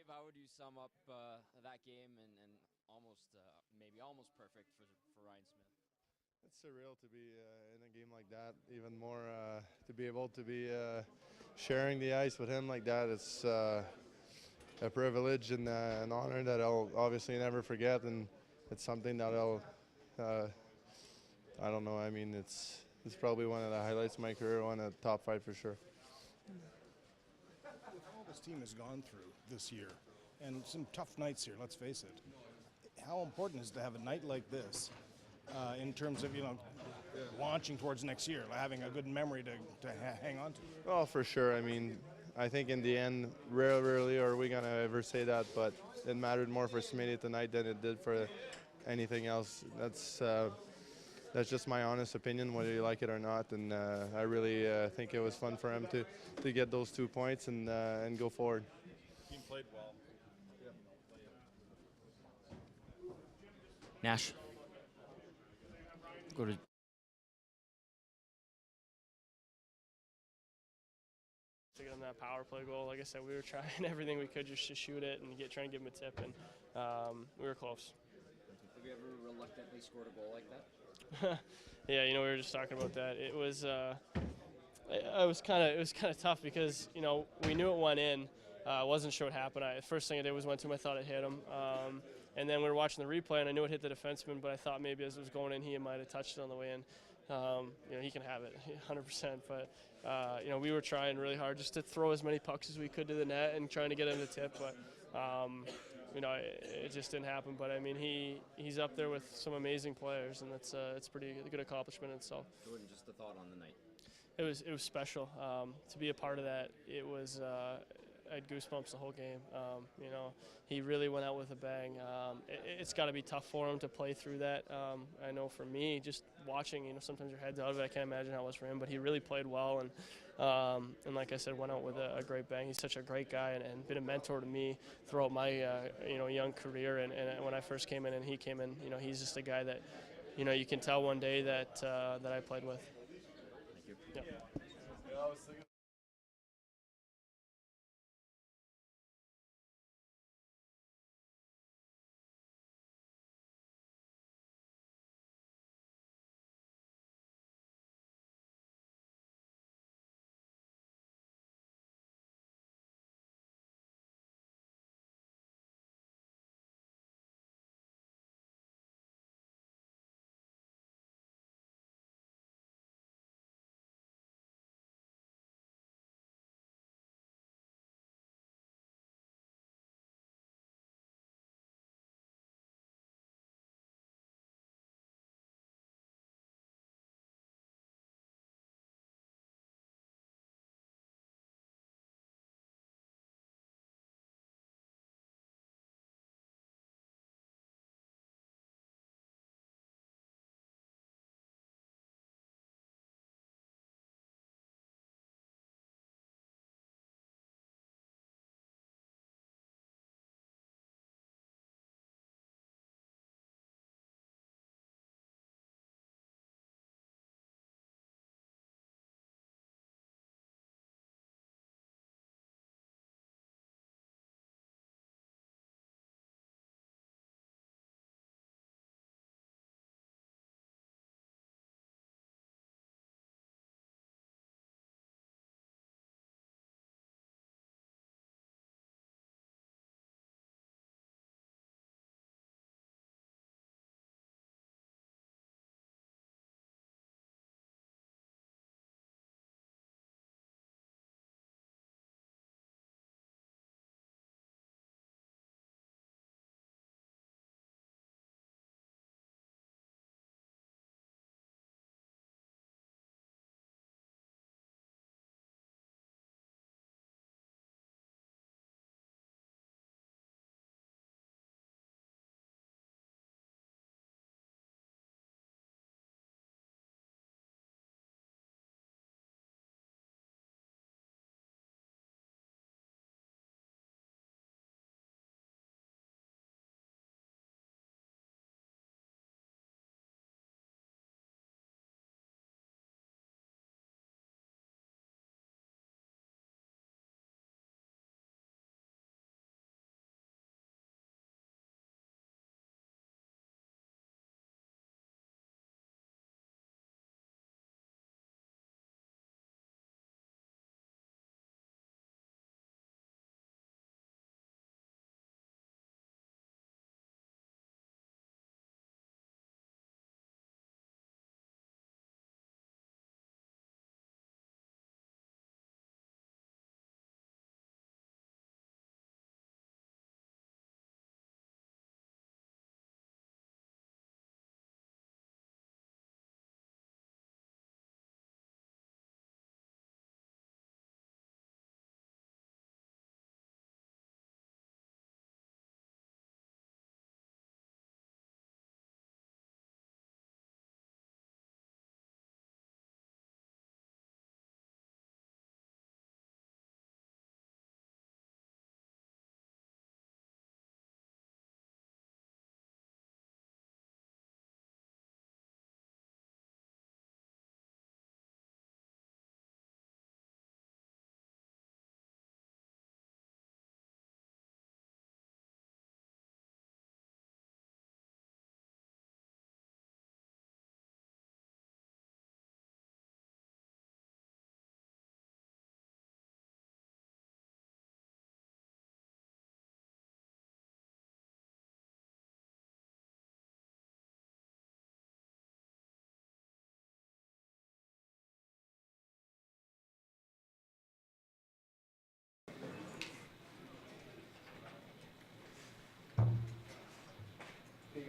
how would you sum up that game and almost maybe almost perfect for Ryan Smyth? It's surreal to be in a game like that. Even more to be able to be sharing the ice with him like that. It's a privilege and an honor that I'll obviously never forget, and it's something that uh, I don't know. I mean, it's probably one of the highlights of my career, one of the top 5 for sure. With all this team has gone through this year, and some tough nights here, let's face it, how important is it to have a night like this in terms of, launching towards next year, having a good memory to hang on to? Well, for sure. I mean, I think in the end, rarely are we gonna ever say that, but it mattered more for Smitty tonight than it did for anything else. That's just my honest opinion, whether you like it or not. And I really think it was fun for him to get those 2 points and go forward. Team played well. Nash, go to to get him that power play goal. Like I said, we were trying everything we could just to shoot it and trying to give him a tip, and we were close. Have you ever reluctantly scored a goal like that? Yeah, we were just talking about that. It was it was kind of tough because we knew it went in. Wasn't sure what happened. The first thing I did was went to him. I thought it hit him. And then we were watching the replay, and I knew it hit the defenseman, but I thought maybe as it was going in, he might have touched it on the way in. He can have it 100%. But, we were trying really hard just to throw as many pucks as we could to the net and trying to get him to tip. But, it just didn't happen. But, I mean, he's up there with some amazing players, and it's pretty good accomplishment in itself. Jordan, just a thought on the night. It was special to be a part of that. It was I had goosebumps the whole game. He really went out with a bang. It's got to be tough for him to play through that. I know for me, just watching, sometimes your head's out of it. I can't imagine how it was for him, but he really played well, and like I said, went out with a great bang. He's such a great guy and been a mentor to me throughout my young career. And when I first came in and he came in, he's just a guy that you can tell one day that I played with. Thank you. Yep.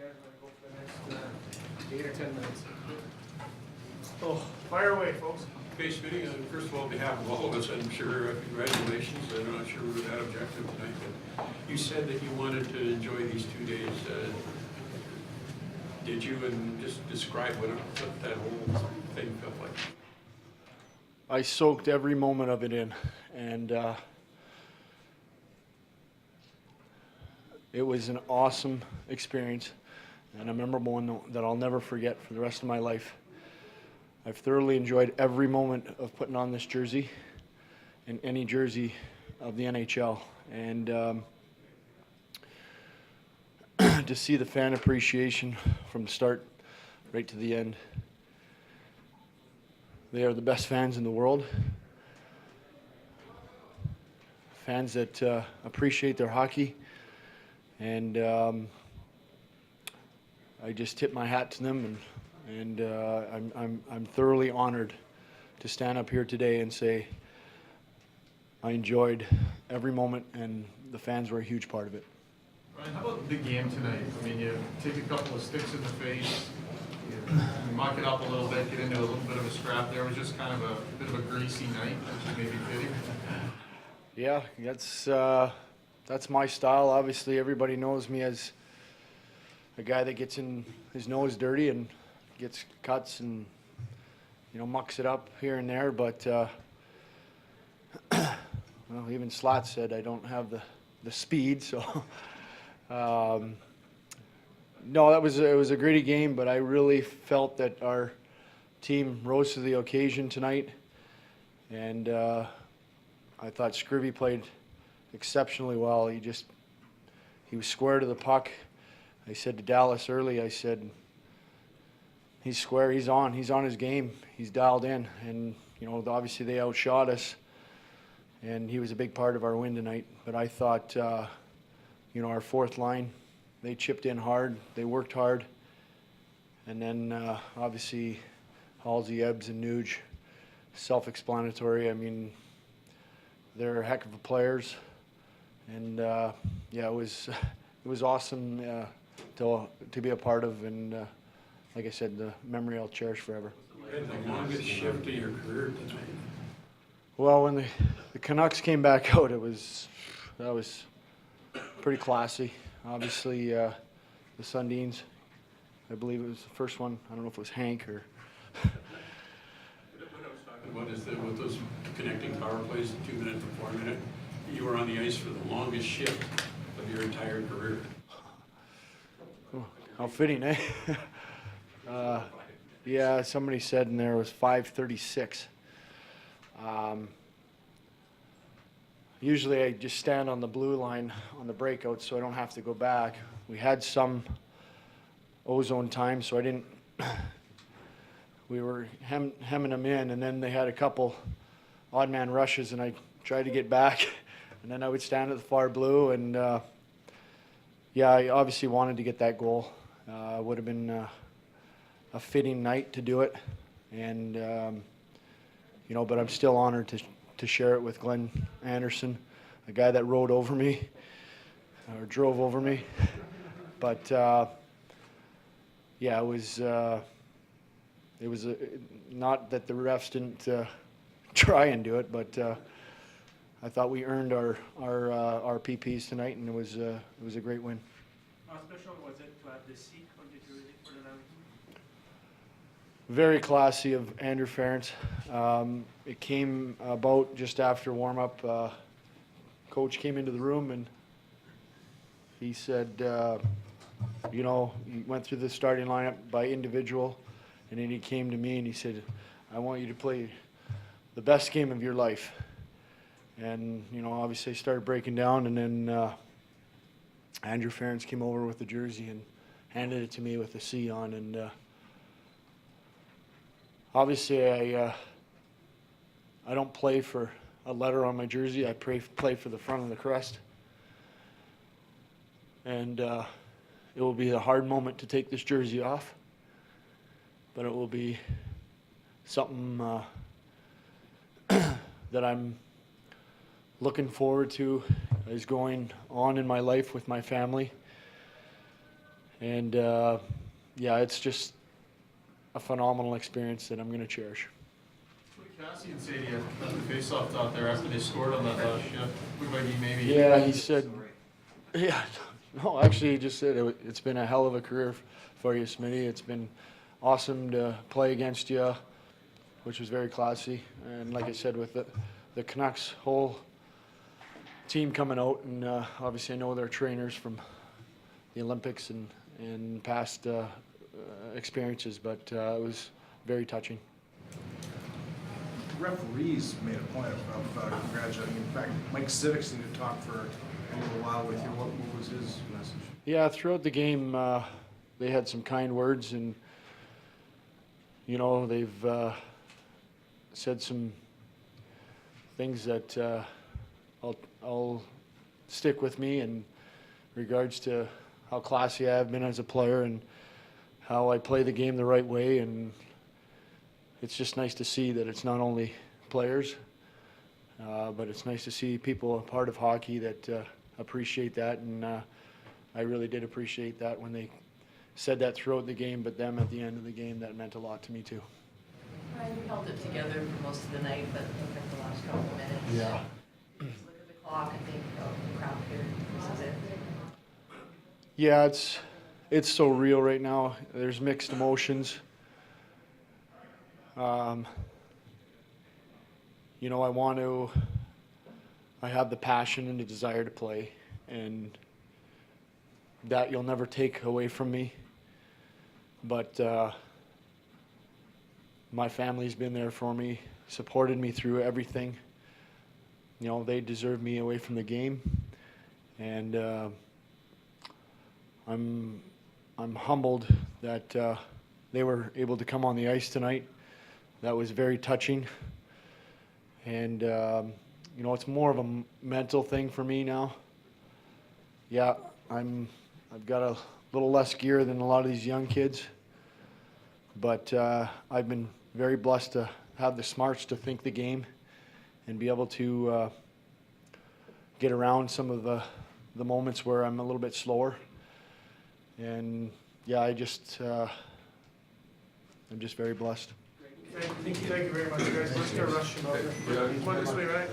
guys are going to go for the next 8 or 10 minutes. So, fire away, folks. Okay, Smitty, first of all, on behalf of all of us, I'm sure congratulations. I'm not sure we were that objective tonight, but you said that you wanted to enjoy these 2 days. Did you? And just describe what that whole thing felt like. I soaked every moment of it in, and it was an awesome experience and a memorable one that I'll never forget for the rest of my life. I've thoroughly enjoyed every moment of putting on this jersey and any jersey of the NHL, and to see the fan appreciation from the start right to the end. They are the best fans in the world. Fans that appreciate their hockey, and I just tip my hat to them, and I'm thoroughly honored to stand up here today and say I enjoyed every moment, and the fans were a huge part of it. Ryan, how about the game tonight? I mean, you take a couple of sticks in the face, you muck it up a little bit, get into a little bit of a scrap there. It was just kind of a bit of a greasy night, which is maybe fitting. Yeah, that's my style. Obviously, everybody knows me as a guy that gets in his nose dirty and gets cuts and, mucks it up here and there. But well, even Slat said I don't have the speed, so. No, it was a gritty game, but I really felt that our team rose to the occasion tonight, and I thought Scrivy played exceptionally well. He was square to the puck. I said to Dallas early, I said, he's square, he's on his game, he's dialed in, and obviously they outshot us, and he was a big part of our win tonight. But I thought, our fourth line, they chipped in hard, they worked hard, and then obviously Halsey, Ebbs, and Nuge, self-explanatory. I mean, they're a heck of players, and yeah, it was awesome to be a part of, and like I said, the memory I'll cherish forever. You had the longest shift of your career tonight. Well, when the Canucks came back out, that was pretty classy. Obviously, the Sundins, I believe it was the first one. I don't know if it was Hank or. What I was talking about is that with those connecting power plays, 2 minute to 4 minute, you were on the ice for the longest shift of your entire career. Oh, how fitting, eh? Yeah, somebody said in there it was 5:36. Usually I just stand on the blue line on the breakout so I don't have to go back. We had some ozone time, so I didn't, we were hemming them in, and then they had a couple odd man rushes, and I tried to get back, and then I would stand at the far blue, and yeah, I obviously wanted to get that goal. Would have been a fitting night to do it, and but I'm still honored to share it with Glenn Anderson, a guy that rode over me or drove over me. But yeah, it was not that the refs didn't try and do it, but I thought we earned our PPs tonight, and it was a great win. How special was it to have the seat on the jersey for the Lions? Very classy of Andrew Ferentz. It came about just after warm-up. Coach came into the room and he said, he went through the starting lineup by individual, and then he came to me and he said, I want you to play the best game of your life. And, obviously I started breaking down, and then Andrew Ferentz came over with the jersey and handed it to me with the C on, and obviously I don't play for a letter on my jersey. I play for the front of the crest. And it will be a hard moment to take this jersey off, but it will be something that I'm looking forward to as going on in my life with my family. And yeah, it's just a phenomenal experience that I'm going to cherish. What did Cassian say to you at the face-off out there after they scored on that last shift? Looked like he maybe. Yeah, he said, yeah, no, actually he just said it's been a hell of a career for you, Smitty. It's been awesome to play against you, which was very classy. And like I said, with the Canucks whole team coming out, and obviously I know they're trainers from the Olympics and past experiences, but it was very touching. Referees made a point of congratulating. In fact, Mike Civic seemed to talk for a little while with you. What was his message? Yeah, throughout the game, they had some kind words, and you know they've said some things that I'll stick with me in regards to how classy I have been as a player and how I play the game the right way. And it's just nice to see that it's not only players, but it's nice to see people a part of hockey that appreciate that. And I really did appreciate that when they said that throughout the game, but them at the end of the game, that meant a lot to me too. Ryan, you held it together for most of the night, but looked like the last couple of minutes. Yeah. Just look at the clock and think, oh, the crowd here, this is it. Yeah, it's so real right now. There's mixed emotions. You know, I have the passion and the desire to play, and that you'll never take away from me. But my family's been there for me, supported me through everything. You know, they deserve me away from the game, and I'm humbled that they were able to come on the ice tonight. That was very touching, and you know, it's more of a mental thing for me now. Yeah, I've got a little less gear than a lot of these young kids, but I've been very blessed to have the smarts to think the game and be able to get around some of the moments where I'm a little bit slower. And yeah, I'm just very blessed. Thank you very much, guys. Let's start rushing over. Come on this way, right?